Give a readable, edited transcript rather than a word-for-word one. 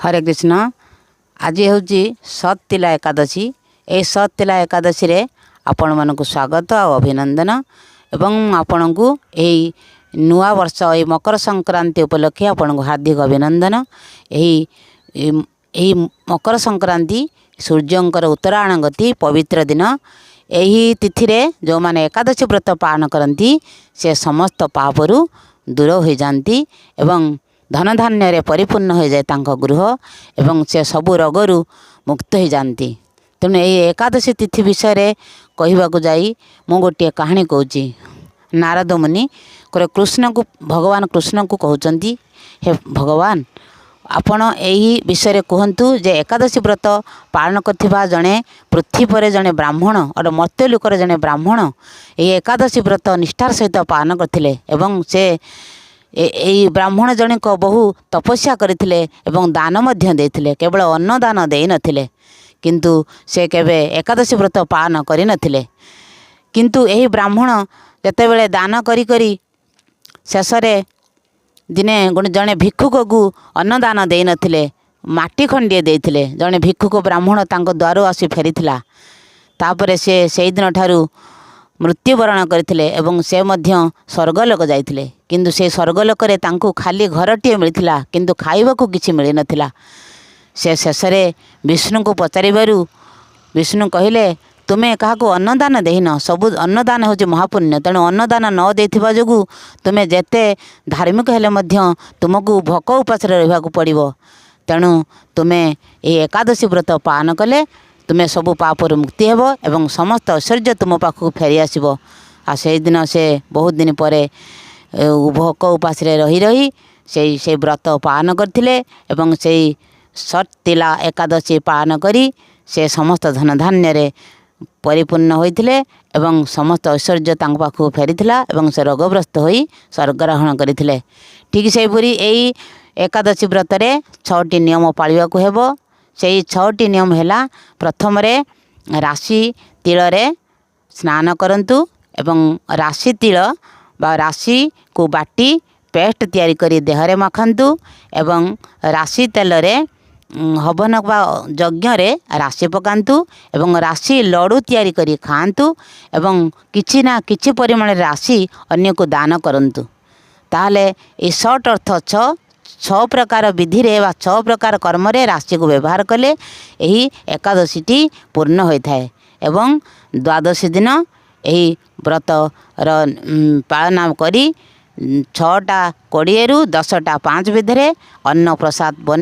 हरे कृष्ण। आज हूँ सततिला एकादशी। ए सततिला एकादशी रे आपण मानक स्वागत और अभिनंदन एवं आपण को नुआ वर्ष ये मकर संक्रांति उपलक्षे आपण को हार्दिक अभिनंदन। यही मकर संक्रांति सूर्यंकर उत्तरायण गति पवित्र दिन। यही तिथि रे जो माने एकादशी व्रत पालन करती से समस्त पापरु दूर हो जाती एवं धन धान्य रे परिपूर्ण हो जाए तांको गृह एवं से सबु रोगरु मुक्त हो जाती। तेणु ये एकादशी तिथि विषय रे कहवाक जाई मु गोटे कहानी कहूँ। नारद मुनि कृष्ण को भगवान कृष्ण को कहते, हे भगवान आपण यही विषय कहतु जे एकादशी व्रत पालन करथिबा जड़े पृथ्वी पर जड़े ब्राह्मण और मर्त्यलोकर जड़े ब्राह्मण ये एकादशी व्रत निष्ठार सहित पालन करथिले एवं से यही ब्राह्मण जनिक बहु तपस्या करथिले एवं दान मध्य देथिले। केवल अन्न दान देई नथिले किंतु से केबे एकादशी व्रत पालन करि नथिले। किंतु यही ब्राह्मण जेतेबेले दान करी करी शेषरे दिने जड़े भिक्षुक को अन्नदान दे नथिले, माटी खंडे देथिले। जड़े भिक्षुक ब्राह्मण तांको द्वार आसी फेरीथिला। तापरे से दिन ठारू मृत्युवरण करथिले एवं से मध्य स्वर्गलोक जाइथिले। किंतु से स्वर्गलोक रे तांको खाली घरटीए मिलिथिला किंतु खाइबाकू किछि मिली नथिला। से शेषरे विष्णु को पचारिबारु विष्णु कहिले, तुमे काहाको अन्नदान देहिन, सबु अन्नदान होछि महापुण्य। तेणु अन्नदान न देथिबा जोगु तुमे जेते धार्मिक हेले मध्य तुमको भोक उपास रहिबाकू पड़िबो। तेणु तुमे ए एकादशी व्रत पालन कले तुमे सबु पापरु मुक्ति हेबो एवं समस्त ऐश्वर्य तुम पाखु फेरी आसीबो। आ से दिन से बहुत दिन परे भोक उपास रही रही से व्रत पालन करथिले एवं से सततिला एकादशी पालन करी से समस्त धन धान्य रे परिपूर्ण होइथिले एवं समस्त ऐश्वर्य तांक पाखु फेरीथिला एवं से रोगग्रस्त होई स्वर्गरोहण करथिले। ठीक से पूरी एई एकादशी व्रत रे 6टी नियम पालिबाकू हेबो। से 6टी नियम हैला, प्रथम रे राशि तिल रे स्नान करंतु एवं राशि तिल बा राशि को बाटी पेस्ट तैयारी करी देहरे माखंतु एवं राशि तेल रे हवन बा यज्ञ रे राशि पकांतु एवं राशि लडू तैयारी करी खांतु एवं किछि ना किछि परिमाण राशि अन्य को दान करंतु। ताहले ए शॉर्ट अर्थ 6 प्रकार विधि रे बा 6 प्रकार कर्म रे राशि को व्यवहार कले यही एकादशीटी पूर्ण होइथाय एवं द्वादशी दिन यही व्रत पालन करी 6टा 20 रु 10टा 5 विधि रे अन्न प्रसाद बन